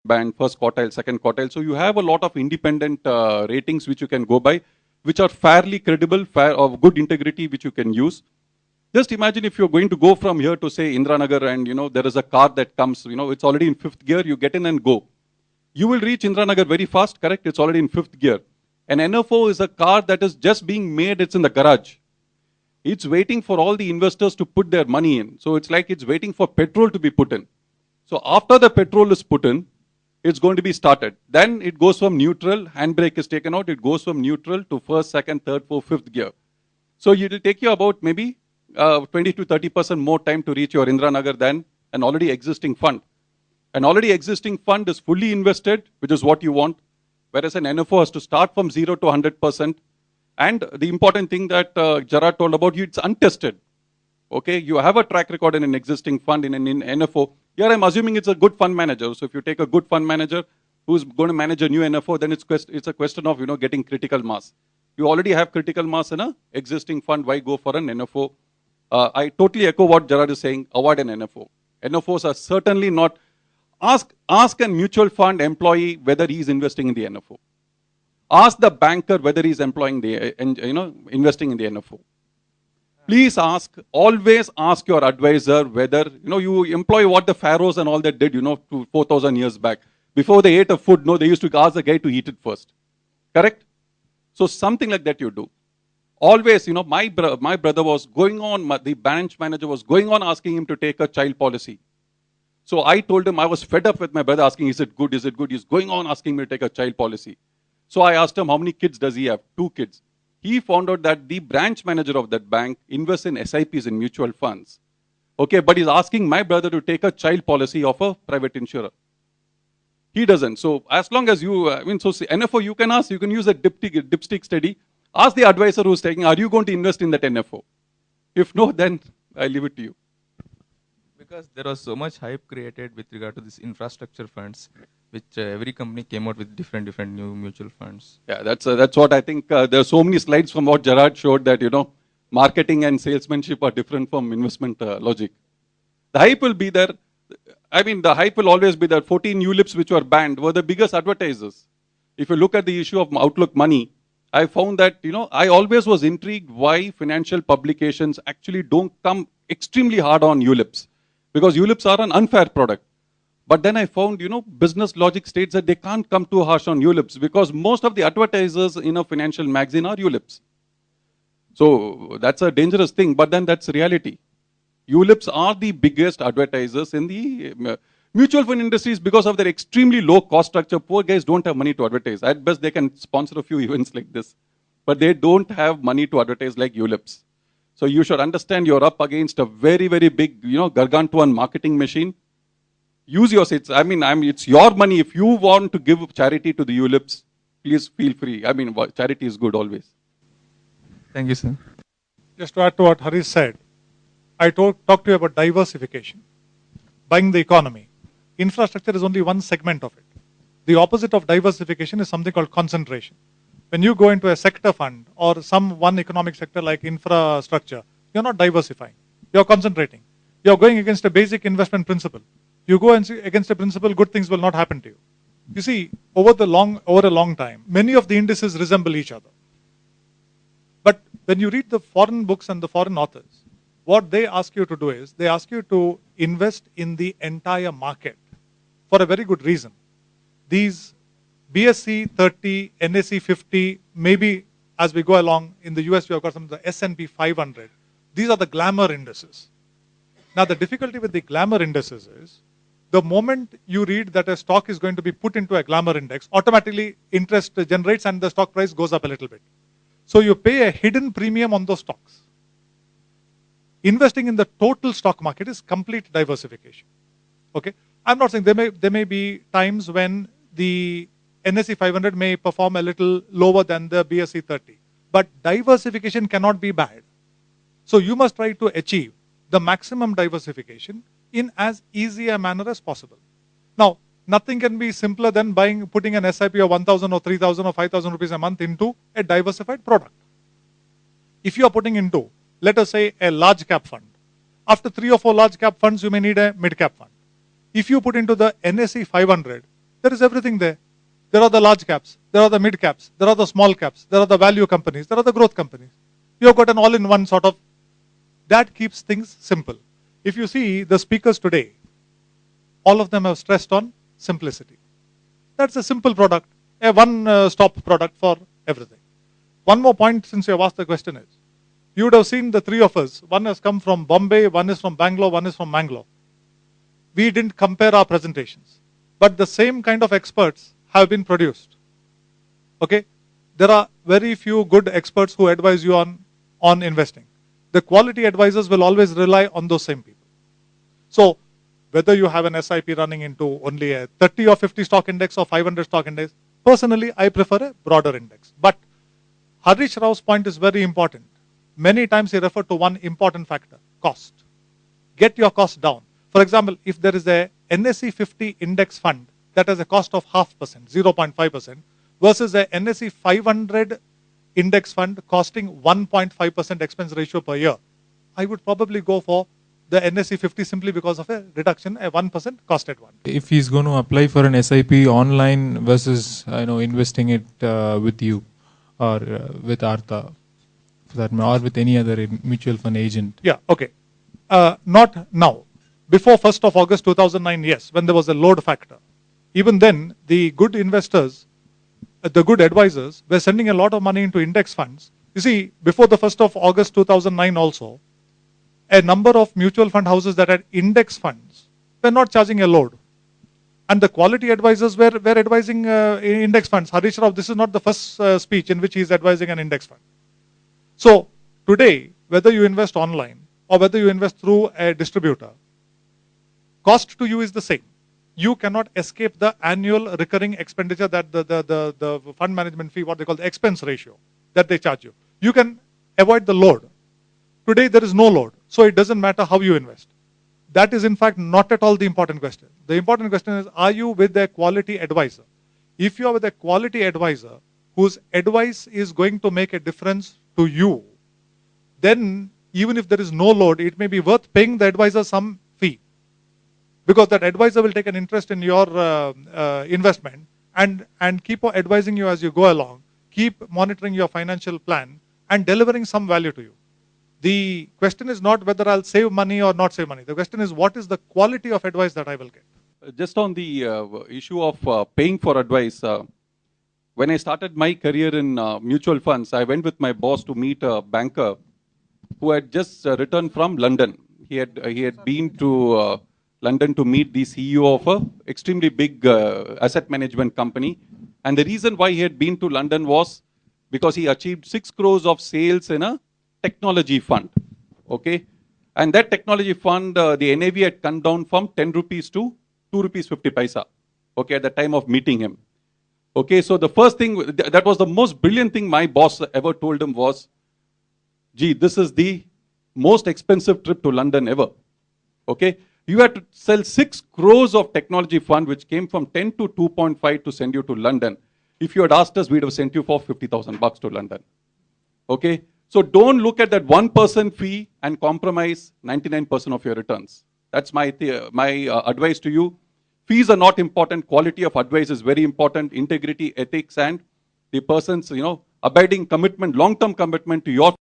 band, first quartile, second quartile. So you have a lot of independent ratings which you can go by, which are fairly credible, of good integrity, which you can use. Just imagine if you're going to go from here to say Indranagar and there is a car that comes, it's already in fifth gear, you get in and go. You will reach Indranagar very fast, correct? It's already in fifth gear. An NFO is a car that is just being made, it's in the garage. It's waiting for all the investors to put their money in. So it's like it's waiting for petrol to be put in. So after the petrol is put in, it's going to be started. Then it goes from neutral, handbrake is taken out, it goes from neutral to first, second, third, fourth, fifth gear. So it will take you about maybe 20 to 30% more time to reach your Indranagar than an already existing fund. An already existing fund is fully invested, which is what you want, whereas an NFO has to start from 0 to 100%. And the important thing that Gerard told about you, it's untested. Okay, you have a track record in an existing fund, in an NFO. Here I'm assuming it's a good fund manager. So if you take a good fund manager who's going to manage a new NFO, then it's a question of getting critical mass. You already have critical mass in an existing fund. Why go for an NFO? I totally echo what Gerard is saying. Avoid an NFO. NFOs are certainly not. Ask a mutual fund employee whether he is investing in the NFO. Ask the banker whether he is investing in the NFO. Please always ask your advisor whether, you employ what the pharaohs and all that did, 4,000 years back. Before they ate a food, they used to ask the guy to eat it first. Correct? So something like that you do. Always, my brother was going on, the branch manager was going on asking him to take a child policy. So I told him, I was fed up with my brother asking, is it good, is it good? He's going on asking me to take a child policy. So I asked him, how many kids does he have? 2 kids. He found out that the branch manager of that bank invests in SIPs in mutual funds. Okay, but he's asking my brother to take a child policy of a private insurer. He doesn't. So as long as NFO you can ask, you can use a dipstick study. Ask the advisor who's taking, are you going to invest in that NFO? If no, then I leave it to you. Because there was so much hype created with regard to these infrastructure funds, which every company came out with different new mutual funds. Yeah, that's what I think. There are so many slides from what Gerard showed that, marketing and salesmanship are different from investment logic. The hype will be there. The hype will always be there. 14 ULIPs which were banned were the biggest advertisers. If you look at the issue of Outlook Money, I found that, I always was intrigued why financial publications actually don't come extremely hard on ULIPs. Because ULIPs are an unfair product. But then I found, business logic states that they can't come too harsh on ULIPs because most of the advertisers in a financial magazine are ULIPs. So that's a dangerous thing, but then that's reality. ULIPs are the biggest advertisers in the mutual fund industries because of their extremely low cost structure. Poor guys don't have money to advertise. At best, they can sponsor a few events like this. But they don't have money to advertise like ULIPs. So you should understand you're up against a very, very big, gargantuan marketing machine. Use your seats. It's your money. If you want to give charity to the ULIPs, please feel free. Charity is good always. Thank you, sir. Just to add to what Harish said, I talked to you about diversification, buying the economy. Infrastructure is only one segment of it. The opposite of diversification is something called concentration. When you go into a sector fund or one economic sector like infrastructure, you're not diversifying. You're concentrating. You're going against a basic investment principle. You go against a principle, good things will not happen to you. You see, over a long time, many of the indices resemble each other. But when you read the foreign books and the foreign authors, what they ask you to do is, they ask you to invest in the entire market for a very good reason. These BSE 30, NSE 50, maybe as we go along, in the US we have got some of the S&P 500. These are the glamour indices. Now the difficulty with the glamour indices is, the moment you read that a stock is going to be put into a glamour index, automatically interest generates and the stock price goes up a little bit. So you pay a hidden premium on those stocks. Investing in the total stock market is complete diversification. Okay, I'm not saying there may be times when the NSE 500 may perform a little lower than the BSE 30, but diversification cannot be bad. So you must try to achieve the maximum diversification in as easy a manner as possible. Now, nothing can be simpler than putting an SIP of 1,000 or 3,000 or 5,000 rupees a month into a diversified product. If you are putting into, let us say, a large cap fund, after 3 or 4 large cap funds, you may need a mid cap fund. If you put into the NSE 500, There is everything there. There are the large caps, there are the mid caps, there are the small caps, there are the value companies, there are the growth companies. You have got an all-in-one sort of, that keeps things simple. If you see the speakers today, all of them have stressed on simplicity. That's a simple product, a one-stop product for everything. One more point since you have asked the question is, you would have seen the three of us, one has come from Bombay, one is from Bangalore, one is from Mangalore. We didn't compare our presentations, but the same kind of experts have been produced. Okay? There are very few good experts who advise you on investing. The quality advisors will always rely on those same people. So, whether you have an SIP running into only a 30 or 50 stock index or 500 stock index, personally, I prefer a broader index. But Harish Rao's point is very important. Many times he referred to one important factor, cost. Get your cost down. For example, if there is a NSE 50 index fund that has a cost of 0.5%, 0.5%, versus a NSE 500 index fund costing 1.5% expense ratio per year, I would probably go for the NSE 50 simply because of a reduction, a 1% cost advantage. If he's going to apply for an SIP online versus investing it with you or with Artha, for that matter, or with any other mutual fund agent. Yeah, okay. Not now. Before 1st of August 2009, yes, when there was a load factor. Even then, the good investors, the good advisors were sending a lot of money into index funds. You see, before the 1st of August 2009 also, a number of mutual fund houses that had index funds were not charging a load. And the quality advisors were advising index funds. Harish Rao, this is not the first speech in which he is advising an index fund. So, today, whether you invest online or whether you invest through a distributor, cost to you is the same. You cannot escape the annual recurring expenditure that the fund management fee, what they call the expense ratio, that they charge you. You can avoid the load. Today, there is no load, so it doesn't matter how you invest. That is, in fact, not at all the important question. The important question is, are you with a quality advisor? If you are with a quality advisor whose advice is going to make a difference to you, then even if there is no load, it may be worth paying the advisor some fee. Because that advisor will take an interest in your investment and keep advising you as you go along, keep monitoring your financial plan and delivering some value to you. The question is not whether I'll save money or not save money. The question is, what is the quality of advice that I will get? Just on the issue of paying for advice, when I started my career in mutual funds, I went with my boss to meet a banker who had just returned from London. He had been to London to meet the CEO of an extremely big asset management company. And the reason why he had been to London was because he achieved 6 crores of sales in a technology fund. Okay. And that technology fund, the NAV had come down from 10 rupees to 2 rupees 50 paisa. Okay. At the time of meeting him. Okay. So the first thing, that was the most brilliant thing my boss ever told him was, gee, this is the most expensive trip to London ever. Okay. You had to sell 6 crores of technology fund, which came from 10 to 2.5 to send you to London. If you had asked us, we'd have sent you for 50,000 bucks to London. Okay. So don't look at that 1% fee and compromise 99% of your returns. That's my advice to you. Fees are not important. Quality of advice is very important. Integrity, ethics, and the person's, abiding commitment, long-term commitment to your